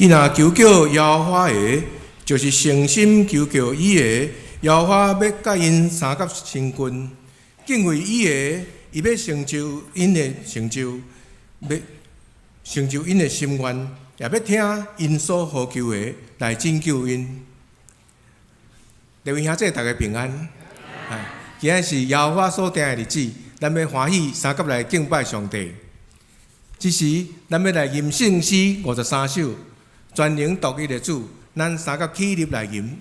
既然求救耶和华的，就是诚心求救伊的，耶和华要甲因三甲成军，敬畏伊的，伊要成就因的成就，要成就因的心愿，也要听因所呼求的来拯救因。各位兄弟，大家平安。今仔是耶和华所定的日子，咱要欢喜三甲来敬拜上帝。这时，咱要来吟圣诗53首，全能独一的主，咱三甲起立来吟。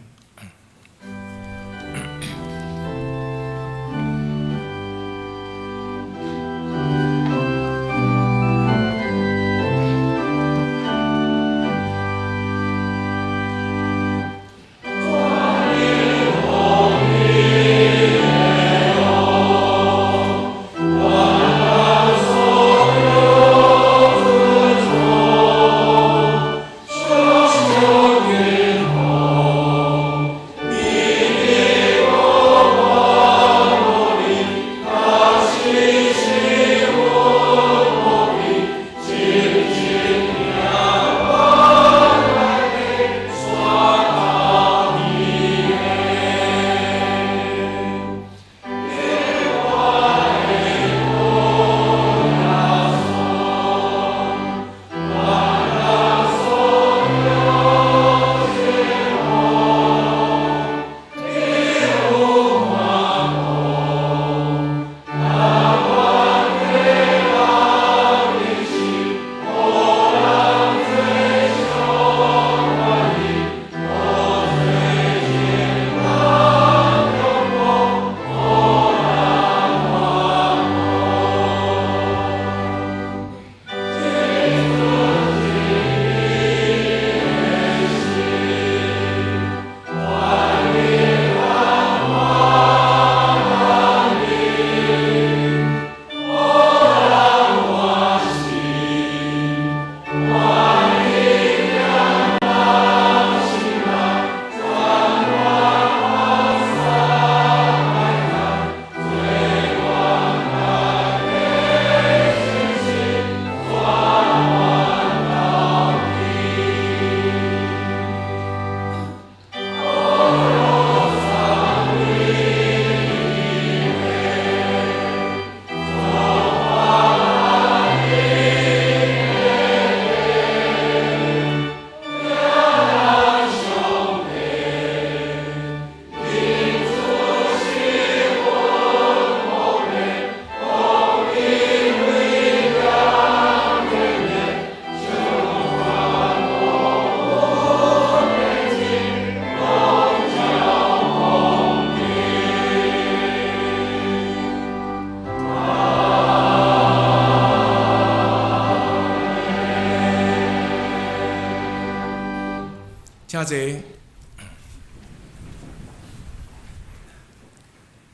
请坐。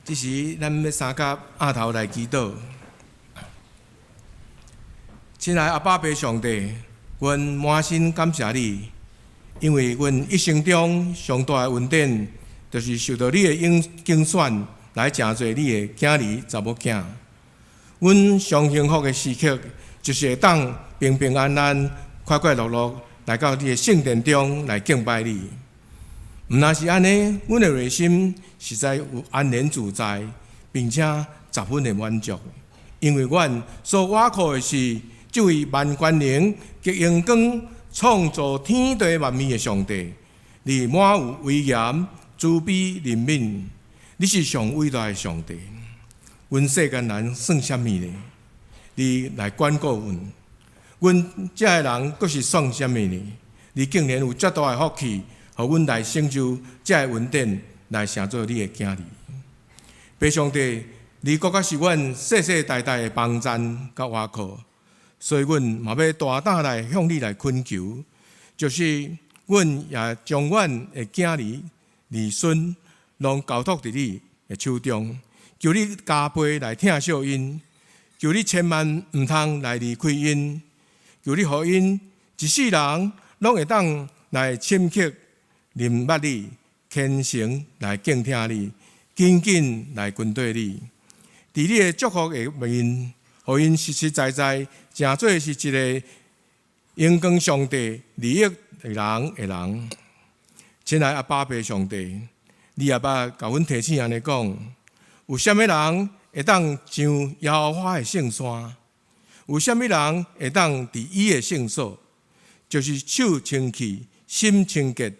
这时，咱要三甲额头来祈祷。亲爱阿爸爸上帝，阮满心感谢你，因为阮一生中上大的恩典，就是受到你的拣选来成做你的囝儿查某囝。阮上幸福的时刻，就是会当平平安安、快快乐乐来到你的圣殿中来敬拜你。毋但是安尼，阮的内心实在有安然自在，并且十分的满足，因为阮所倚靠的是这位万权能、极阳光、创造天地万物的上帝。你满有威严、慈悲、怜悯，你是上伟大的上帝。阮世间人算什么呢？你来管顾阮，阮这个人阁是算什么呢？你竟然有遮大的福气，互阮来成就这个恩典，来成做你的囝儿。爸上帝，你阁较是阮世世代代的帮赞甲倚靠，所以阮嘛要大胆来向你来恳求，就是阮也将阮的囝儿、儿孙，拢交托伫你的手中，求你加倍来疼惜因，求你千万毋通来离开因，求你互因一世人拢会当来深刻认捌你，虔诚来敬听你，紧紧来跟对你。伫你的祝福的面，互因实实在在，诚做是一个荣光上帝利益人，亲爱阿爸爸上帝，你也捌甲阮提醒安尼讲，有啥物人会当上耶和华的圣山？有啥物人会当伫伊的圣所？就是手清气、心清洁、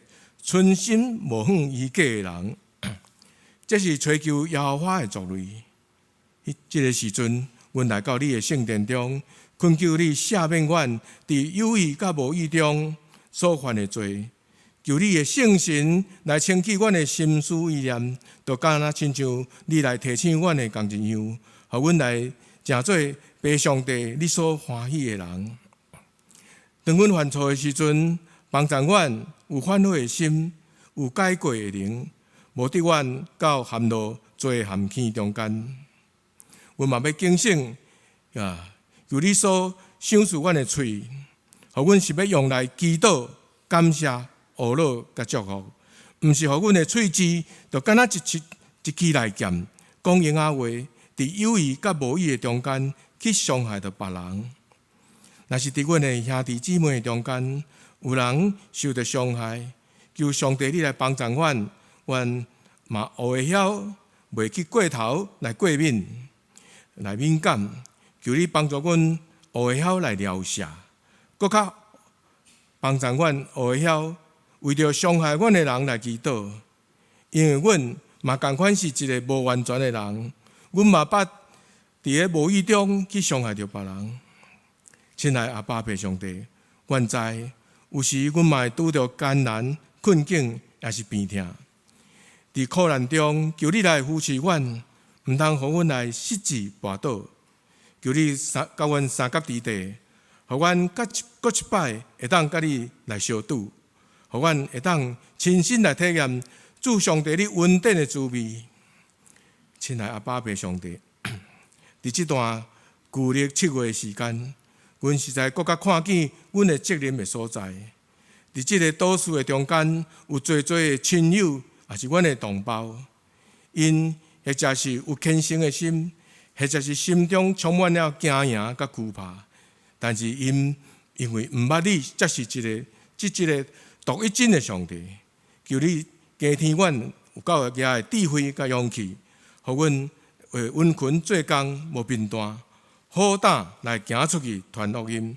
存心无犯伊假的人。这是追求耶和华的族类。这个时阵，阮来到你的圣殿中，恳求你赦免阮伫有意甲无意中所犯的罪，求你的圣神来清洁阮的心思意念，就敢若亲像你来提醒阮的同一样，互阮来成做被上帝你所欢喜的人。当阮犯错的时阵，帮助阮有反悔的心，有改过的灵，无得阮到陷落罪陷阱中间。阮嘛要警醒由你所赏赐阮的喙，互阮是要用来祈祷、感谢、懊恼甲祝福，毋是互阮的喙齿就敢若一支来剑，讲闲话，伫有意甲无意的中间去伤害到别人。若是伫阮的兄弟姊妹中间有人受到伤害，求上帝你来帮助阮，阮嘛学会晓袂去过头来过敏。来敏感，求你帮助阮学会晓来疗赦，搁较帮助阮学会晓为着伤害阮的人来祈祷，因为阮嘛同款是一个无完全的人，阮嘛捌伫个无意中去伤害着别人。亲爱阿爸爸上帝，阮知有时阮嘛会拄着艰难、困境，也是病痛，伫苦难中求你来扶持阮。毋通互阮来失志跋倒，求你甲阮三角之地，互阮各一摆会当甲你来相拄，互阮会当亲身来体验主上帝你恩典的滋味。亲爱阿爸爸上帝，伫这段旧历7月的时间，阮实在搁较看见阮的责任的所在。伫这个倒数的中间，有侪的亲友，也是阮的同胞，因或者是有虔诚的心，或者是心中充满了惊惶甲惧怕，但是因为毋捌你，才是一个独一真的上帝。求你加添阮有够个的智慧甲勇气，互阮为温群做工无变单，好胆来行出去传福音，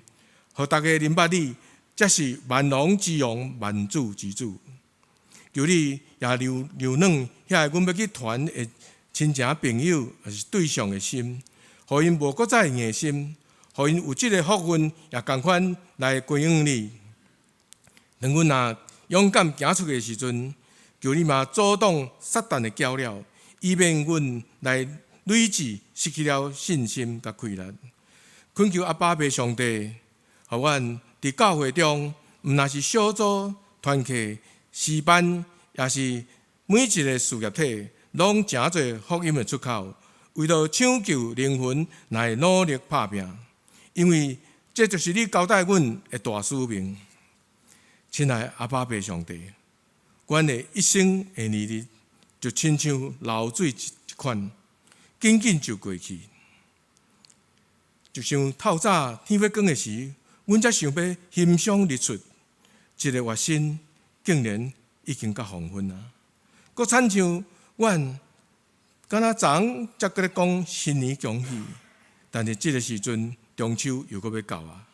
互大家明白你，才是万王之王、万主之主。求你也留软遐个阮要去传的亲情朋友，也是对象的心，互因无搁再硬心，互因有即个福分，也共款来归应你。当阮若勇敢行出去的时阵，求你嘛阻挡撒旦的搅扰，以免阮来累志失去了信心甲气力。恳求阿爸爸上帝，互阮伫教会中，毋若是小组、团契、诗班，也是每一个事业体。拢诚侪福音的出口，为了抢救灵魂来努力打拼，因为这就是你交代阮的大使命。亲爱阿爸爸上帝，阮的一生的年日就亲像流水一款，紧紧就过去。就像透早天要光的时，阮才想要欣赏日出，一个月薪竟然已经到黄昏啊！搁亲像阮敢若昨才搁咧讲新年恭喜，但是这个时阵中秋又搁要到啊！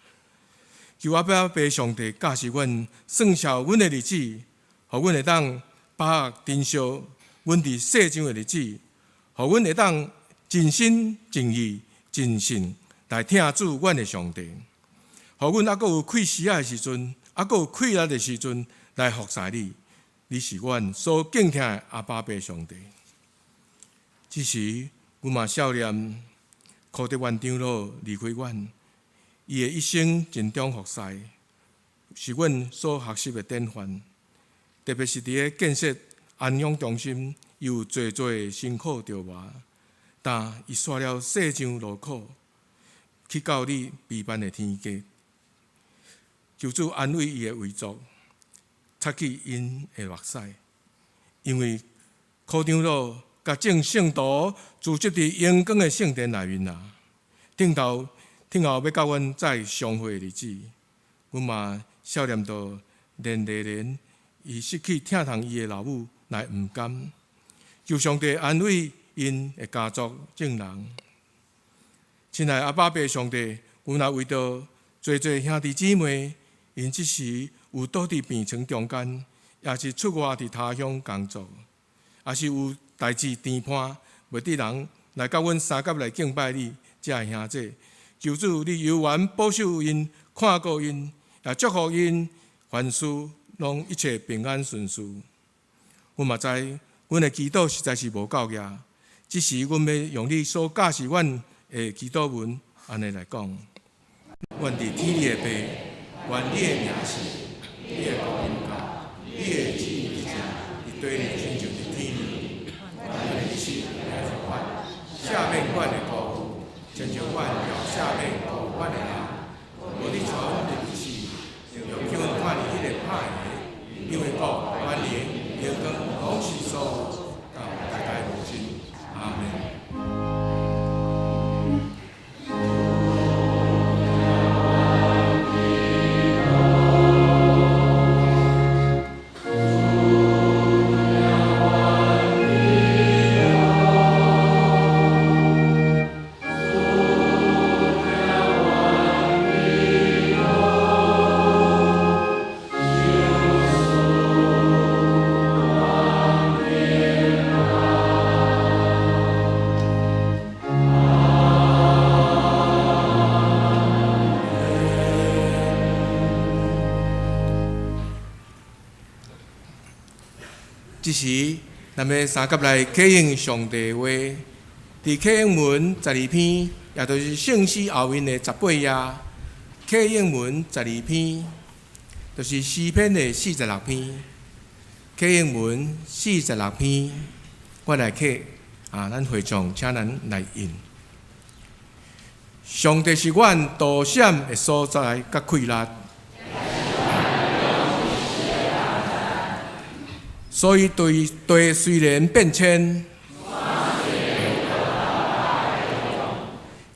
求阿爸爸上帝教示阮算数阮的日子，互阮会当把握珍惜阮伫世上的日子，互阮会当尽心尽意尽性来听主阮的上帝，互阮还阁有气时的时阵，还阁有气力的时阵来服侍你。你是阮所敬听的阿爸爸上帝。这时，阮嘛少年考德院长老离开阮，伊的一生尽忠服侍，是阮所学习的典范。特别是伫咧建设安养中心，伊有侪辛苦着磨，但伊刷了世上劳苦，去到你美万的天家。求主安慰伊的遗族。擦去因的目屎，因为科长老甲众圣徒聚集伫阳光的圣殿内面啊。顶后要甲阮再相会的日子，阮嘛少年到连伊失去疼痛伊的老母，来毋甘，求上帝安慰因的家族众人。亲爱阿爸爸上帝，阮也为着做兄弟姊妹，因即时有倒伫病床中间，也是出外伫他乡工作，也是有代志颠判，袂得人来甲阮三甲来敬拜你，这兄弟，求主你有缘保守因，看顾因，也祝福因，凡事拢一切平安顺遂。阮嘛知，阮的祈祷实在是无够额，只是阮要用你所教示阮的祈祷文，安尼来讲。阮伫天里的爸，愿你的名是，你的国临到，你的旨意伫遮，伫地里亲像伫天里。阮的日来福阮，下面阮的国，亲像阮要下面国阮的人，无你传阮的日子，用叫阮看你迄个歹的，因为国、权力、荣光，拢是所有，到代代无尽。阿门。即时，咱要三甲来启应上帝话，伫启应文12篇，也就是圣诗后面的18页。启应文12篇，就是诗篇的46篇。启应文46篇，我来启咱会众请咱来应。上帝是阮躲闪的所在，甲溃力。所以地虽然变迁，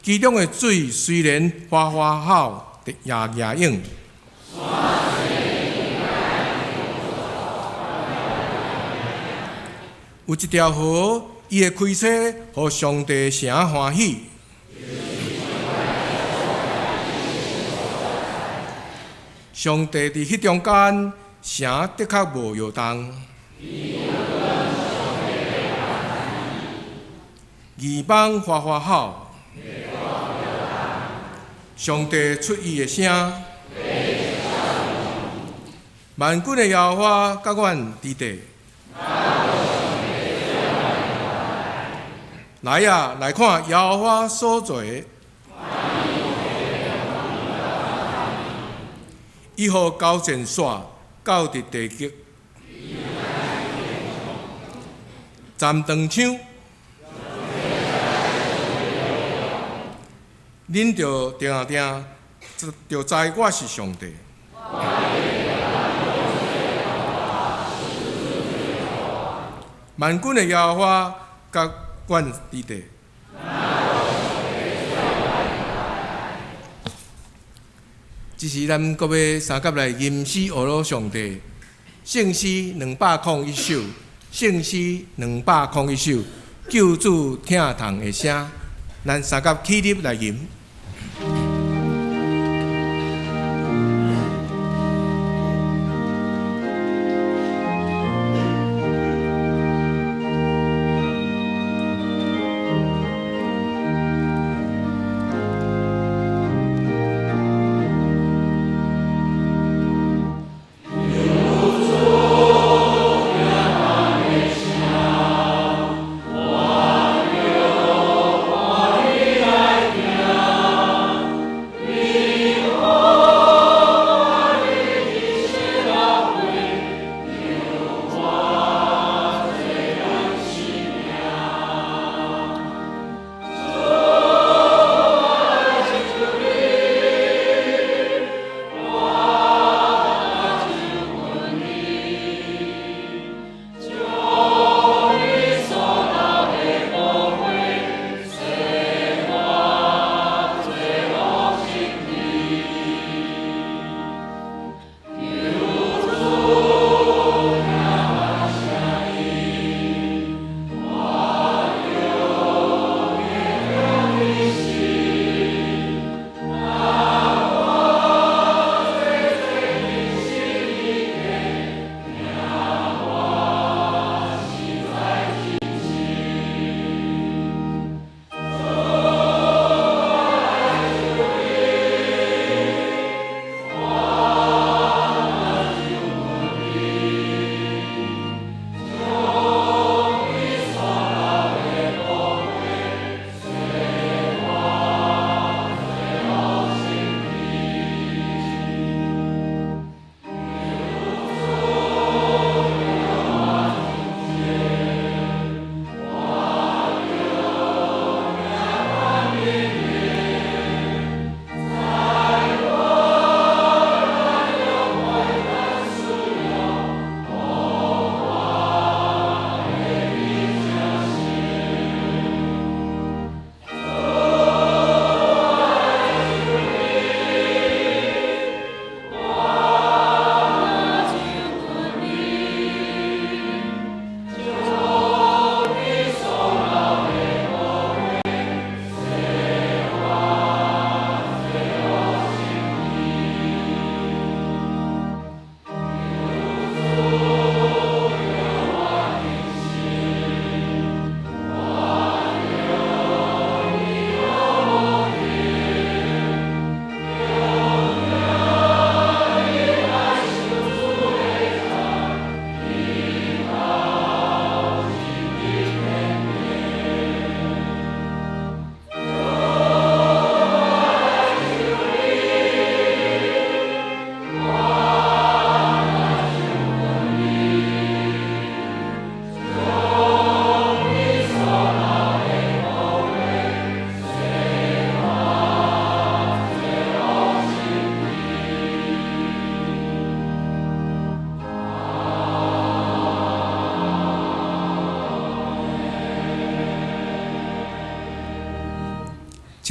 其中的水虽然哗哗好，也涌。有一条河，伊会开车，互上帝城欢喜。上帝伫迄中间，城的确无摇动。义邦哗哗好，上帝出伊的声，万军的耶和华甲阮伫地。来啊，来看耶和华所做的，伊互高前线到伫地极。站长枪，恁着定定，着知我是上帝。万军的耶和华甲阮伫地。即时咱搁要三甲来吟诗学罗上帝，圣诗201首。圣诗201首，救主听痛的声，咱三甲起立来吟。Yeah.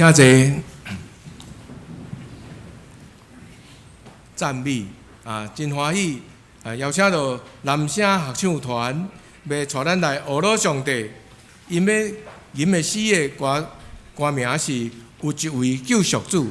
请坐，赞美真欢喜邀请到男声合唱团要带咱来学罗上帝，因要吟的诗的歌名是《有一位救赎主》。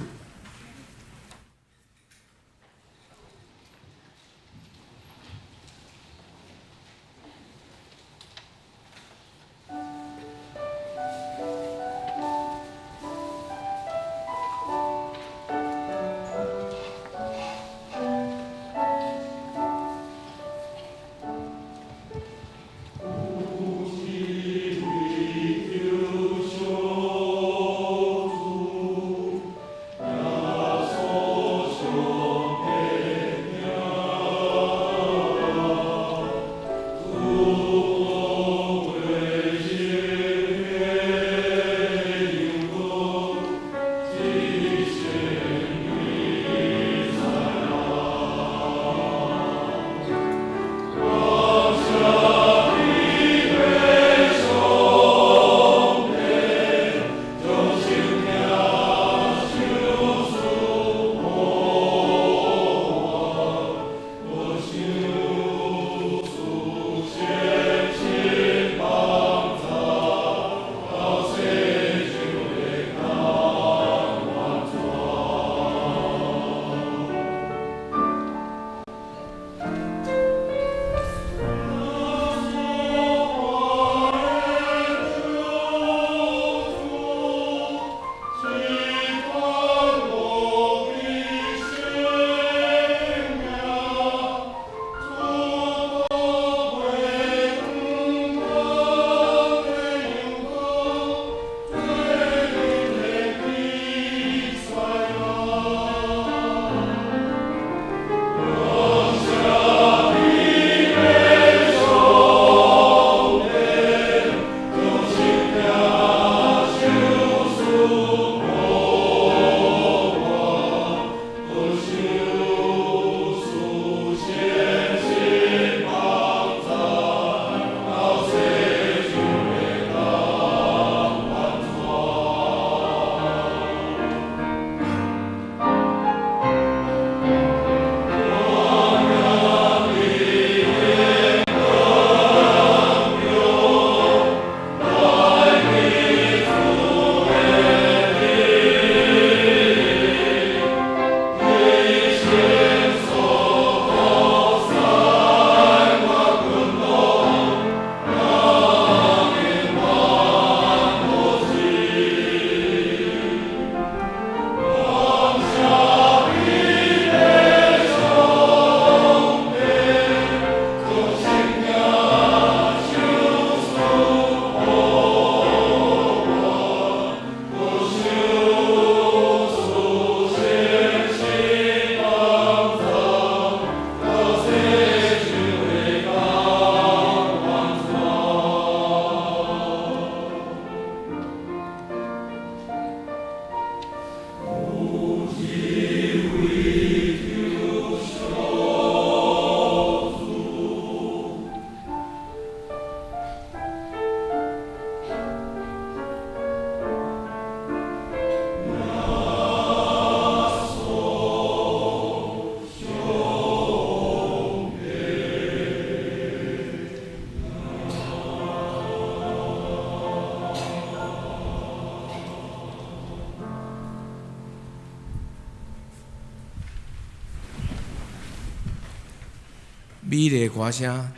美丽的歌声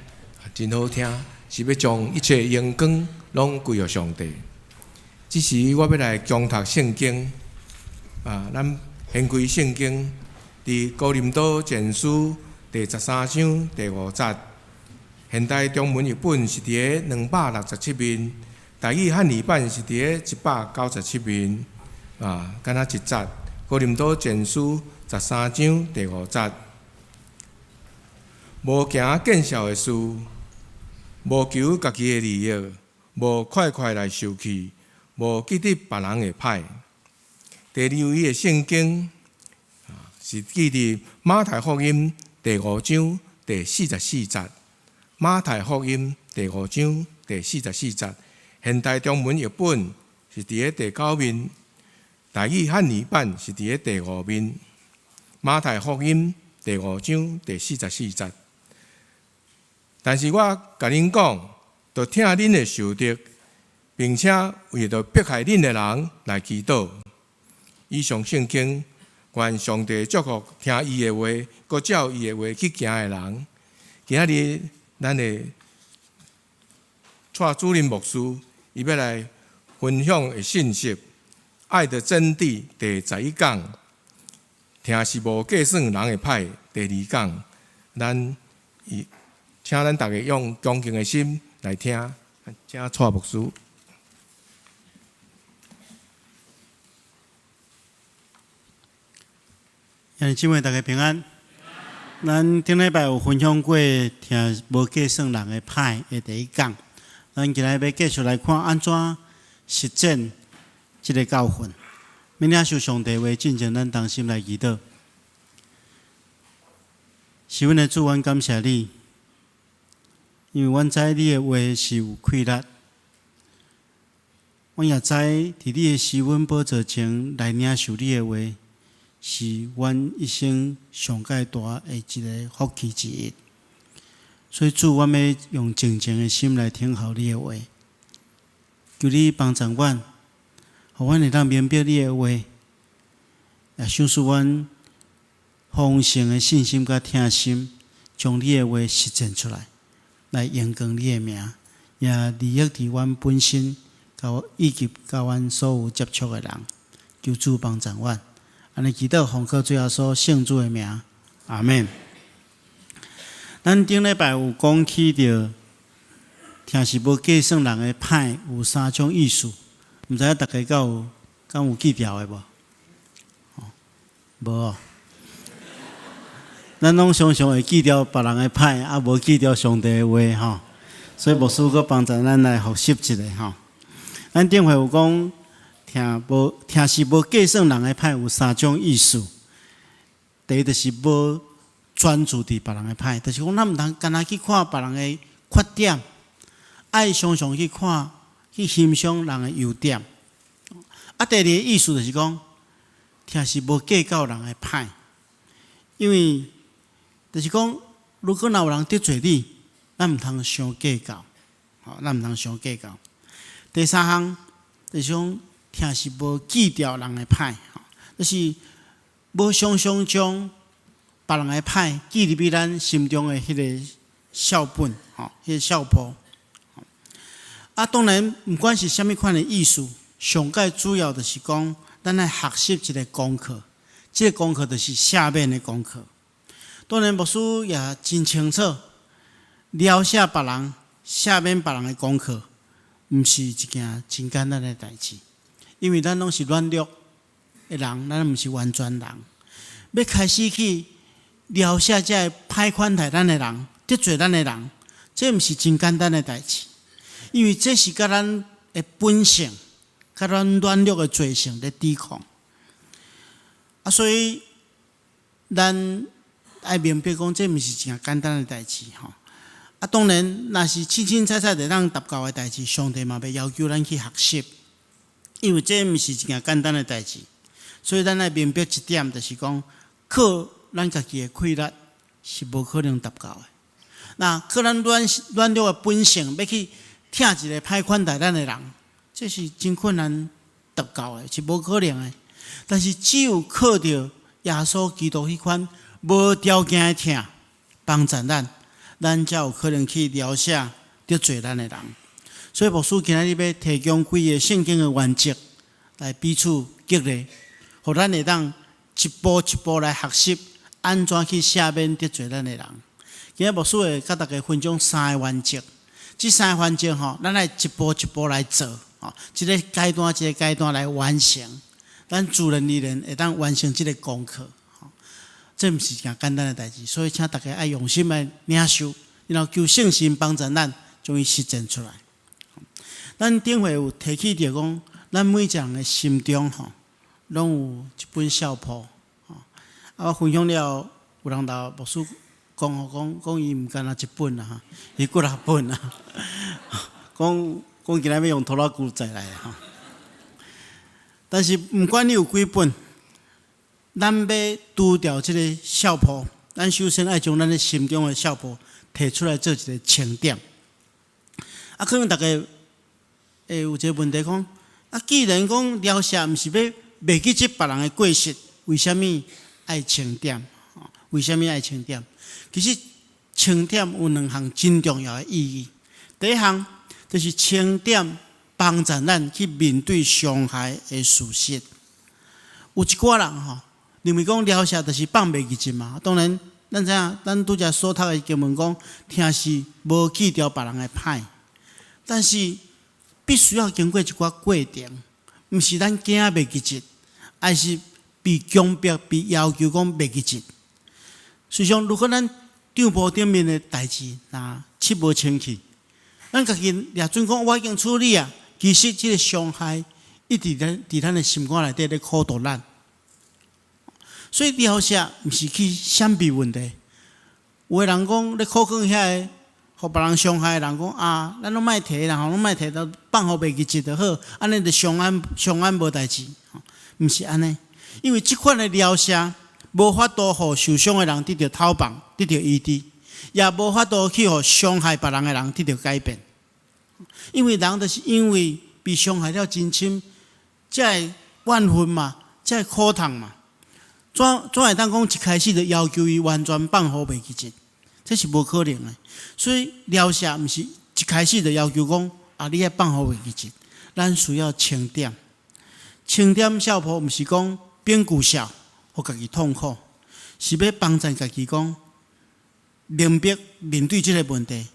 真好听，是要将一切荣光拢归于上帝。这时我要来强读圣经咱先开圣经，伫哥林多前书第13章第5节。现代中文译本是伫个267面，台语汉语版是伫个197面。敢若一节。哥林多前书13章第5节。无行见效的事，无求家己的利益，无快快来受气，无记得别人的歹。第2位的圣经是记伫马太福音第5章第44节。马太福音第5章第44节，现代中文译本是伫个第9面。台语汉语版是伫咧第5面，马太福音第5章第44节。但是我甲恁讲，着听恁的受敌，并且为着迫害恁的人来祈祷。以上圣经，愿上帝祝福听伊的话，佮照伊的话去行的人。今仔日，咱的蔡主任牧师，伊要来分享的信息，《爱的真谛》第11讲，听是无计算人的歹。第2讲，请咱大家用恭敬的心来听，请蔡牧师。兄弟姊妹，大家平安。咱顶礼拜有分享过听无计算人的歹的第1讲，咱今日要继续来看安怎实践这个教训。明领受上帝话，进前咱同心来祈祷。是阮的主，阮感谢你，因为阮知你的话是有气力，阮也知伫你的施恩宝座前来领受你的话。是阮一生上界大的一个福气之一，所以主，阮要用静静的心来听候你的话，求你帮助阮，互阮会当明白你的话，也想使阮丰盛的信心甲听心，将你的话实践出来，来荣光你的名，也利益伫阮本身，以及甲阮所有接触的人，求主帮助阮。安尼祈祷，奉靠最后所圣主的名，阿们。咱顶礼拜有讲起着，听是无计算人的歹有3种意思，毋知影大家敢有记牢的无？无哦。咱拢常常会记牢别人的歹，啊无记牢上帝的话吼。所以牧师阁帮助咱来复习一下吼。咱顶回有讲。听是无计算人的歹有3种意思。第一就是无专注伫别人的歹，就是讲咱毋通干那去看别人的缺点，爱常常去看去欣赏人的优点。啊，第二个意思就是讲，听是无计较人的歹，因为就是讲，如果若有人得罪你，咱毋通伤计较，咱毋通伤计较。第三项就是讲。听是无记牢人的歹，就是无常常将别人的歹记入去咱心中的迄个笑本，迄个笑谱。啊，当然，毋管是虾米款的意思，上界主要就是讲，咱来学习一个功课。这个功课就是下面的功课。当然，牧师也真清楚，了解别人、下面别人的功课，毋是一件真简单的代志。因为咱拢是软弱的人，咱毋是完全人。要开始去了解这歹款待咱的人、得罪咱的人，这毋是真简单的代志。因为这是甲咱的本性、甲咱软弱的罪性在抵抗。啊，所以咱爱明白讲，这毋是真简单的代志吼。啊，当然，若是清清楚楚会当达到的代志，上帝嘛要要求咱去学习。因为这毋是一件简单的代志，所以咱来明白一点，就是讲靠咱家己的气力是无可能达到的。那靠咱软弱的本性要去听一个歹款待咱的人，这是真困难达到的，是无可能的。但是只有靠着耶稣基督迄款无条件的听帮助咱才有可能去了解得罪咱的人。所以牧师今日要提供几个圣经的原则，来彼此激励，互咱会当一步一步来学习，安怎去赦免得罪咱的人。今日牧师会甲大家分享3个原则，这3个原则吼，咱来一步一步来做，一个阶段一个阶段来完成，咱自然而然会当完成这个功课。这毋是一件简单的代志，所以请大家爱用心来领受，然后求圣神帮助咱将伊实践出来。咱顶回有提起着讲，咱每一个人的心中吼，拢有一本笑谱。我分享了，有人甲牧师讲伊毋干那一本啦，伊几6本啦。讲今日要用拖拉机载来哈。但是毋管你有几本，咱要除掉即个笑谱，咱首先爱将咱的心中的笑谱摕出来做一个清点。可能大家会有一个问题讲，既然讲疗舍毋是要袂记即别人的过失，为虾米爱清点？为虾米爱清点？其实清点有两项真重要的意义。第一项就是清点帮助咱去面对伤害的事实。有一寡人认为讲疗舍就是放袂记进嘛。当然，咱知影，咱拄则所读的经文讲，听是无记掉别人的歹，但是必须要经过一寡过程，毋是咱惊袂记进，而是被强迫、被要求讲袂记进。实际上，如果咱账簿顶面的代志切无清气，咱家己掠准讲我已经处理啊，其实这个伤害一直伫咱的心肝内底咧苦毒咱。所以疗舍毋是去闪避问题。有个人讲咧苦讲遐个，互别人伤害的人讲咱拢莫提啦，拢莫提，都放互袂记记就好，安尼就上岸无代志。毋是安尼，因为即款的疗舍无法度互受伤的人得到讨棒，得到医治，也无法度去互伤害别人的人得到改变。因为人就是因为被伤害了真深，才会怨恨嘛，才会苦痛嘛。怎会当讲一开始就要求伊完全放互袂记进？这是无可能的。所以疗舍毋是一开始就要求讲你爱放互袂记进，咱需要清点。清点笑谱毋是讲变故笑，互家己痛苦，是要帮助家己讲明白面对这个问题，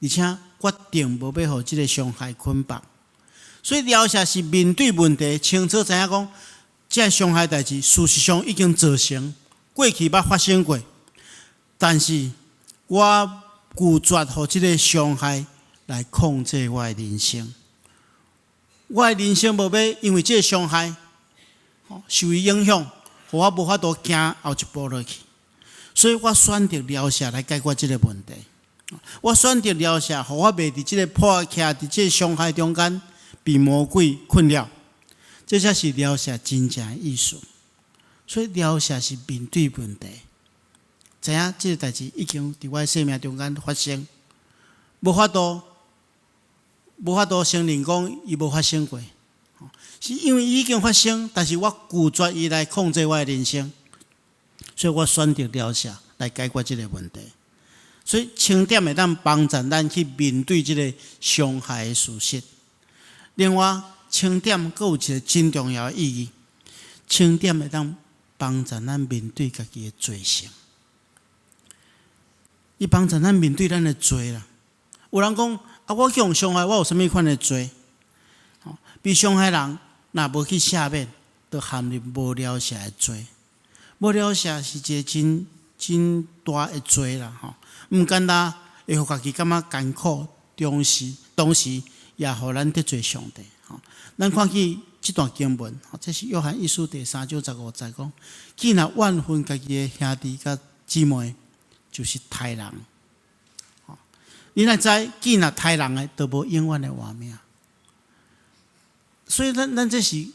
而且决定无要互这个伤害捆绑。所以疗舍是面对问题，清楚知影讲，这伤害代志事实上已经造成，过去捌发生过，但是我拒绝互这个伤害来控制我的人生。我的人生无要因为这个伤害受伊影响，互我无法度行后一步落去。所以我选择疗舍来解决这个问题。我选择疗舍，互我袂伫这个破徛伫这个伤害中间被魔鬼困扰。这才是疗舍真正的意思。所以疗舍是面对问题，知影这个代志已经伫我的生命中间发生，无法度承认讲伊无发生过，是因为伊已经发生，但是我拒绝伊来控制我的人生，所以我选择疗舍来解决这个问题。所以清点会当帮助咱去面对这个伤害的事实。另外，清点还有一个真重要的意义，清点会当帮助咱面对家己的罪性。伊帮助咱面对咱的罪啦。有人讲我去互伤害，我有啥物款的罪？被伤害人若无去赦免，就陷入无疗舍的罪。无疗舍是一个真大的罪啦，毋简单，会互家己感觉艰苦，同时也互咱得罪上帝。咱看去这段经文，这是约翰一书第3章15节讲：既然怨恨家己的兄弟甲姊妹，就是杀人。你若知，既然杀人的，就无永远的活命。所以咱这是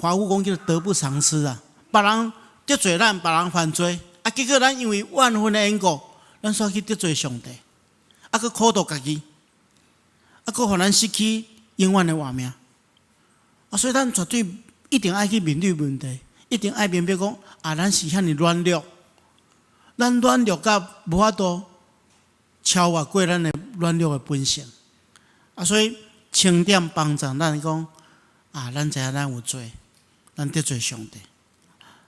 华语讲叫得不偿失啊！别人得罪咱，别人犯罪，结果咱因为怨恨的缘故，咱煞去得罪上帝，佫苦毒家己，佫互咱失去永远的活命。所以咱绝对一定爱去面对问题，一定爱明白讲咱是遐尼软弱，咱软弱到无法度超越过咱的软弱的本性。所以清点帮助咱讲咱知影咱有罪，咱得罪上帝，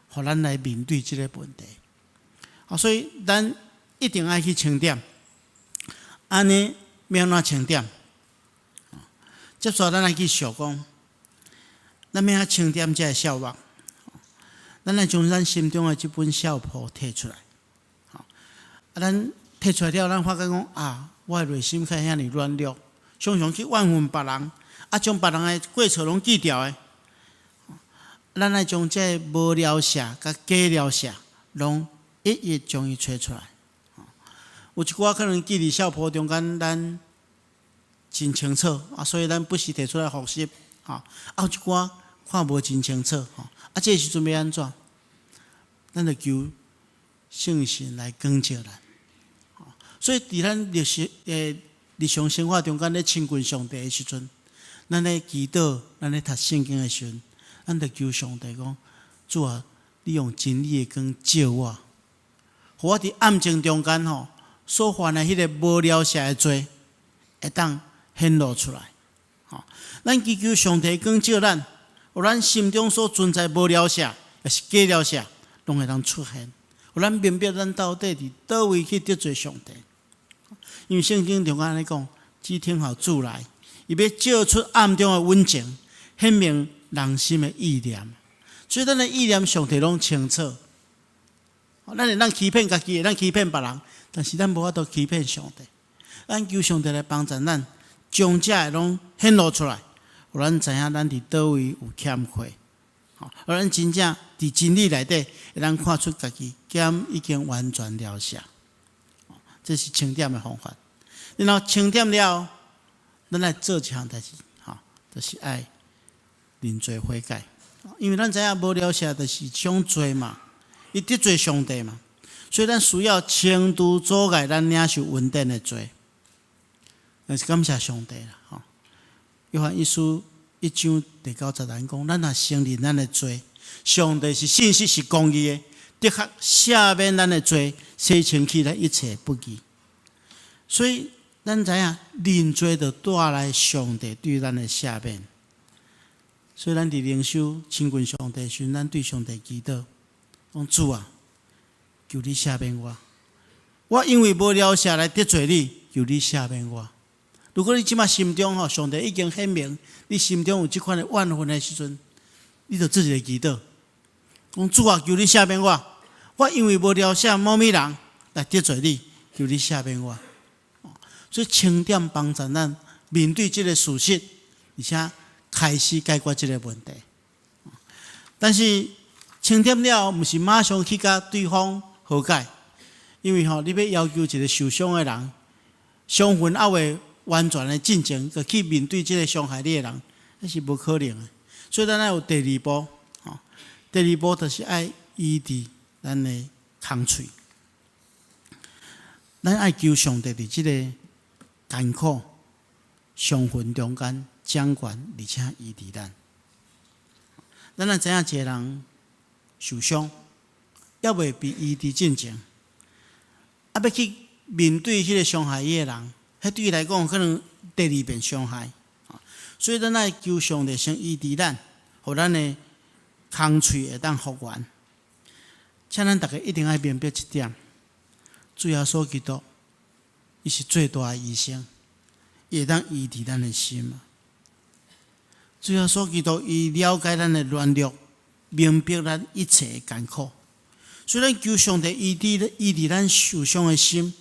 互咱来面对这个问题。所以咱一定爱去清点。安尼要安怎清点？接下来咱来去想讲，咱要清点这个笑目，咱来将咱心中的这本笑谱摕出来。咱摕出来了，咱发觉讲我的内心较遐尼软弱，常常去怨恨别人，将别人的过错拢记掉的。咱来将这无疗舍甲假疗舍，拢一一将伊找出来。有一寡可能记伫笑谱中间，咱真清楚所以咱不时摕出来复习。有一寡看无真清楚吼。啊，这时阵要安怎？咱就求圣神来光照咱。所以伫咱日常生活中间咧亲近上帝的时阵，咱咧祈祷，咱咧读圣经的时阵，咱就求上帝讲：主啊，你用真理的光照我，互我伫暗静中间吼所犯的迄个无了舍的罪，会当显露出来。咱祈求上帝光照咱，互咱心中所存在无了舍，也是假了舍，拢会当出现，互咱明白咱到底伫倒位去得罪上帝。因为圣经中安尼讲，只听候主来，伊要照出暗中的温情，显明人心的意念。所以咱的意念，上帝拢清楚。咱会当欺骗家己，会当欺骗别人，但是咱无法度欺骗上帝。咱求上帝来帮助咱，将这个拢显露出来，互咱知影咱伫倒位有欠缺，互咱真正伫真理内底，会当看出家己减已经完全了舍。这是清点的方法。然后清点了，咱来做一项代志，就是爱认罪悔改。因为咱知影无了舍，就是一种罪嘛，伊得罪上帝嘛，所以咱需要清除阻碍咱领受恩典的罪。那是感谢上帝啦。约翰一书1章第90节讲，咱若承认咱的罪，上帝是信实是公义的，的确赦免咱的罪，洗清去咱一切不义。所以咱知影认罪就带来上帝对咱的赦免。所以咱伫灵修亲近上帝时，咱对上帝祈祷，讲主啊，求你赦免我。我因为无了舍来得罪你，求你赦免我。如果你即马心中上帝已经显明，你心中有即款的怨恨的时阵，你就自己来祈祷，讲主啊，求你赦免我。我因为无了舍某物人来得罪你，求你赦免我。所以清点帮助咱面对这个事实，而且开始解决这个问题。但是清点了，不是马上去甲对方和解，因为你要要求一个受伤的人，伤痕还未完全的进程，就去面对这个伤害你的人，那是不可能的。所以咱要有第二步，第二步就是爱医治咱的空喙，咱爱求上帝伫这个艰苦、伤痕中间掌管，而且医治咱。咱也知影，一个人受伤，还未被医治进程，要去面对迄个伤害伊的人，迄对伊来讲可能第二遍伤害。所以咱爱求上帝先医治咱，互咱的空喙会当复原。请咱大家一定要明白一点：主耶稣基督，伊是最大的医生，伊会当医治咱的心。主耶稣基督，伊了解咱的软弱，明白咱一切的艰苦。所以咱求上帝医治咱受伤的心，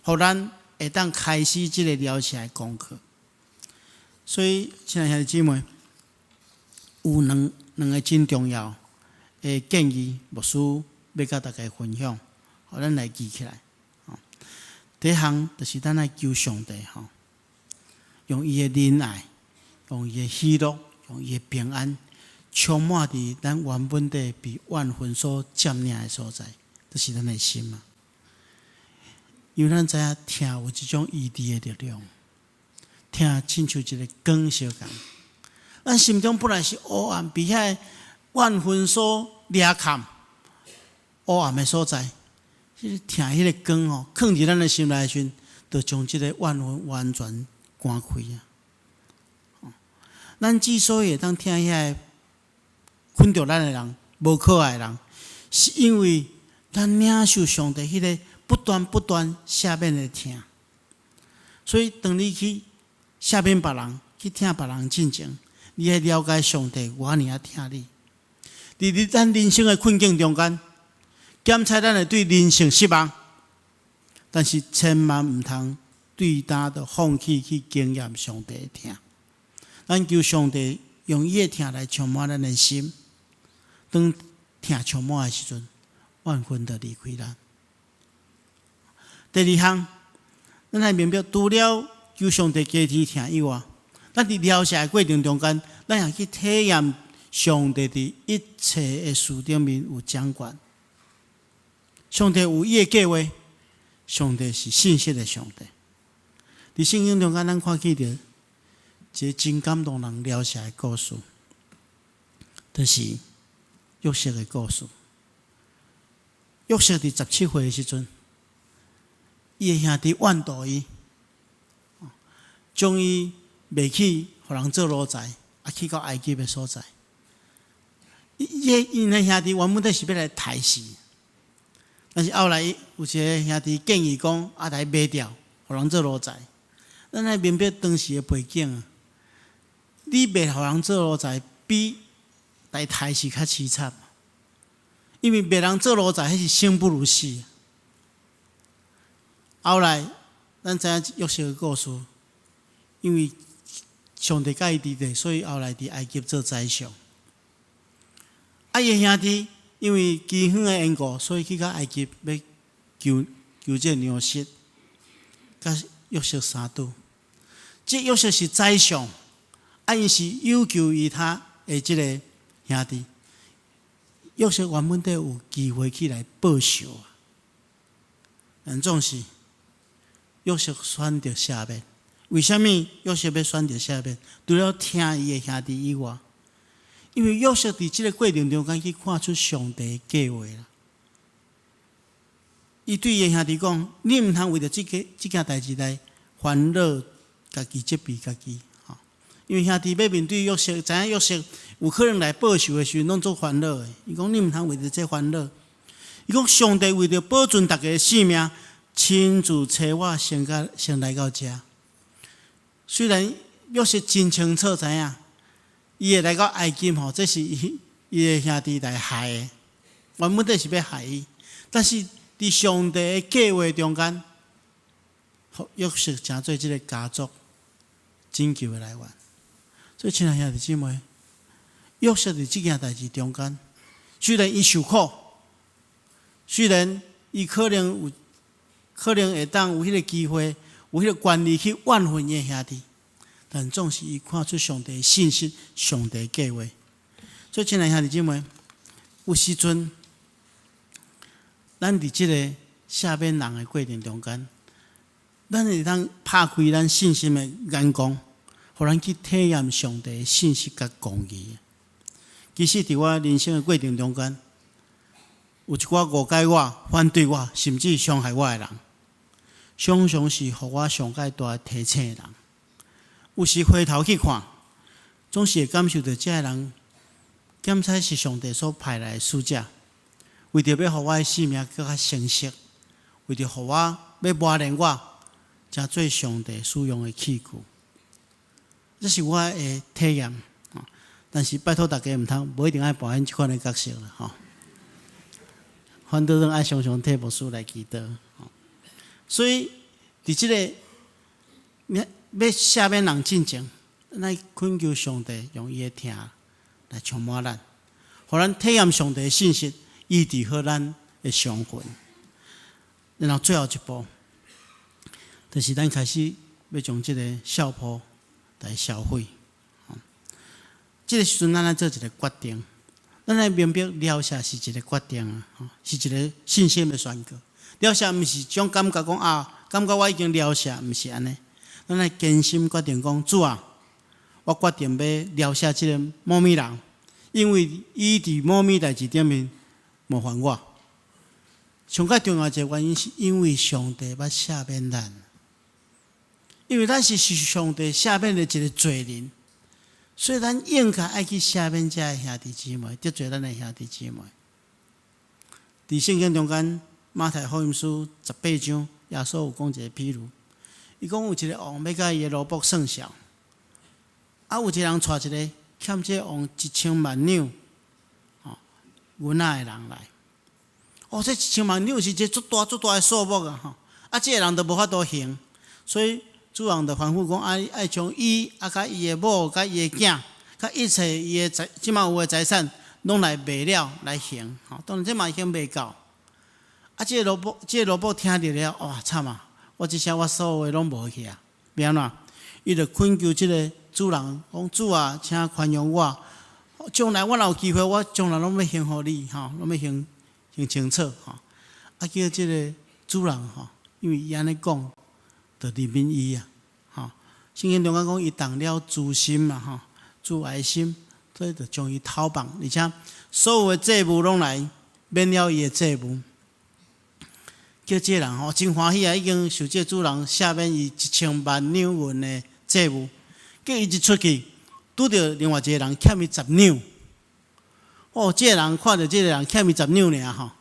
互咱会当开始这个了解的功课。所以，亲爱兄弟姊妹，有两个真重要的建议，牧师要甲大家分享，互咱来记起来。第一项就是咱来求上帝，用伊的仁爱，用伊的喜乐，用伊的平安，充满伫咱原本的被怨恨所占领的所在，这是咱的心嘛。因为咱知影听有一种医治的力量，听亲像一个光相共。咱心中本来是黑暗，被遐怨恨所掠陷，黑暗的所在，听迄个光放伫咱的心内时，就将这个怨恨完全赶开啊！咱之所以会当听遐困着咱的人、无可爱的人，是因为咱领受上帝迄个不断赦免的听。所以当你去赦免别人，去听别人进前，你要了解上帝我尔啊听你。伫咱人生的困境中间，检查咱会对人生失望，但是千万唔通对他的放弃去经验上帝的听。咱求上帝用伊的听来充满咱的心，当听充满的时阵，万分的离开咱。第二项，咱来明白，除了求上帝加添听以外，咱伫了解的过程中间，咱也去体验上帝伫一切的事顶面有掌管，上帝有伊的计划，上帝是信实的上帝。伫圣经中间，咱看见着一个真感动人描写的故事，就是约瑟的故事。约瑟伫17岁的时阵，伊的兄弟怨妒伊，将伊卖去，互人做奴才，去到埃及的所在。因的兄弟原本是要来杀死，但是后来有一个兄弟建议讲，来卖掉，互人做奴才。咱来明白当时的背景啊，你卖互人做奴才，比来杀死较凄惨。因为卖人做奴才，迄是生不如死。后来，咱知影约瑟的故事，因为上帝甲伊伫地，所以后来伫埃及做宰相。伊的兄弟因为饥荒的缘故，所以去到埃及要求这粮食，甲约瑟相拄。这约瑟是宰相，因是有求于他的这个兄弟。约瑟原本得有机会起来报仇啊，但总是约瑟选择下面。为什么约瑟要选择下面？除了听伊的兄弟以外，因为约瑟伫这个过程中间去看出上帝的计划啦。伊对伊的兄弟讲：“你唔通为着这件代志来烦恼家己，责备家己。”因为兄弟要面对约瑟，知影约瑟有可能来报仇的时候，拢做烦恼的。伊讲：“你唔通为着这烦恼。”伊讲：“上帝为着保存大家的性命，亲自找我先来到这。”虽然约瑟真清楚知影，伊会来到埃及吼，这是伊的兄弟来害的，原本就是要害伊。但是伫上帝的计划中间，约瑟成做这个家族拯救的来源。所以，亲爱兄弟姊妹，约瑟伫这件代志中间，虽然伊受苦，虽然伊可能会当有迄个机会，有迄个权利去怨恨伊兄弟，但总是伊看出上帝的信息、上帝的计划。所以，亲爱兄弟姊妹，有时阵，咱伫这个下面人的过程中间，咱会当拍开咱信心的眼光。互咱去体验上帝的信息甲公义。其实，伫我人生的过程中间，有一寡误解我、反对我，甚至伤害我的人，常常是互我上界大提醒的人。有时回头去看，总是会感受到这个人，检采是上帝所派来的使者，为着要互我的性命更较成熟，为着互我要磨练我，才做上帝使用的器具。这是我的体验，但是拜托大家无一定爱扮演这款的角色啦，反倒爱常常替牧师来祈祷。所以，伫这个要下面人进前，咱恳求上帝用伊的听来充满咱，互咱体验上帝的信息，医治好咱的伤魂。然后最后一步，就是咱开始要将这个孝谱来消费。这个时阵，咱来做一个决定。咱来明白了解是一个决定啊，是一个信心的宣告。了解毋是种感觉讲感觉我已经了解，毋是安尼。咱来坚心决定讲，主啊，我决定要了解这个某物人，因为伊伫某物代志顶面冒犯我。上较重要一个原因，是因为上帝要赦免咱。因为咱是上帝赦免的一个罪人，所以咱应该爱去赦免这兄弟姊妹，得罪咱的兄弟姊妹。伫圣经中间，马太福音书18章，耶稣有讲一个比喻，伊讲有一个王要甲伊的奴仆算账，有一个人带一个欠这王1000万两银仔的人来。这1000万两是一个足大的数目啊！这个人都无法度还，所以主人就吩咐讲：爱将伊甲伊的某、甲伊的囝、甲一切伊的即马有的财产，拢来卖了来还。当然这嘛还袂够。这个萝卜听到了，哇惨啊！我这些我所有的拢无去啊，要安怎？伊就恳求这个主人讲：主啊，请宽容我，将来我若有机会，我将来拢要行互你，拢要行清楚，啊，叫即个主人，因为伊安尼讲，就怜悯伊啊，圣经中讲伊动了慈心嘛，慈爱心，所以就将伊投放，而且所有的债务拢来免了伊的债务。叫这个人真欢喜啊！已经受这主人赦免伊1000万两银的债务。叫伊一出去，拄着另外一个人欠伊10两。这个人看到这个人欠伊10两尔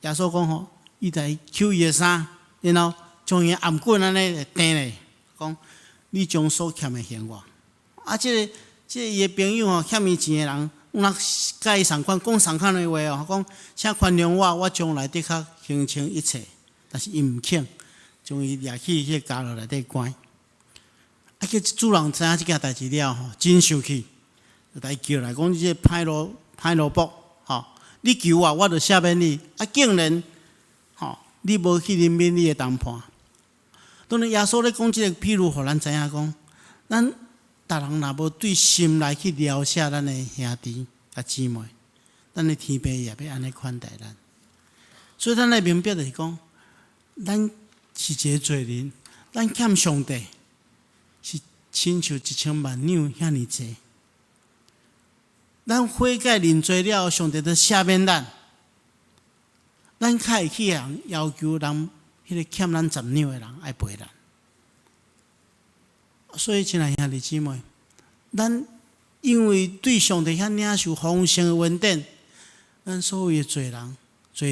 耶稣讲伊在抽伊的衫，然后将伊颔棍安尼钉咧，讲你将所欠的还我。啊，这个伊的朋友欠伊钱的人。若甲伊送款讲送款的话讲请宽容我将来的确还清一切，但是伊毋肯，将伊掠去迄监牢内底关。啊，叫主人知影即件代志了真生气，就来叫来讲：你这歹萝卜，你求我就赦免你。啊，竟然你无去怜悯你的同伴。当然，耶稣咧讲即个譬如，互咱知影讲，咱。逐人若无对心来去了解咱的兄弟甲姊妹，咱的天父也要安尼款待咱。所以咱来明白就是讲，咱是一个罪人，咱欠上帝是亲像1000万两遐尼济。咱悔改认罪了，上帝就赦免咱。咱较会去人要求人，迄个欠咱10两的人爱赔咱。所以，亲爱兄弟姊妹，咱因为对上帝遐领受丰盛的恩典，咱所有的罪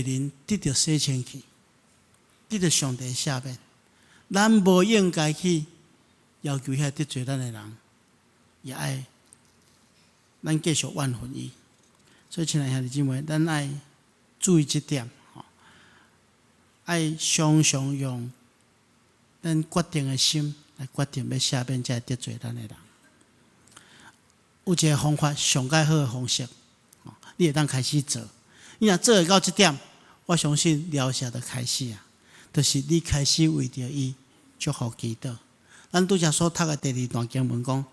人得到洗清去，得到上帝赦免。咱无应该去要求遐得罪咱的人，也爱咱继续怨恨伊。所以，亲爱兄弟姊妹，咱爱注意这点，爱常常用咱决定的心。来决定要赦免这得罪咱的人，有一个方法上介好的方式，你会当开始做。你若做会到这点，我相信疗效就开始啊。就是你开始为着伊祝福祈祷。咱拄则所读的第2段经文讲，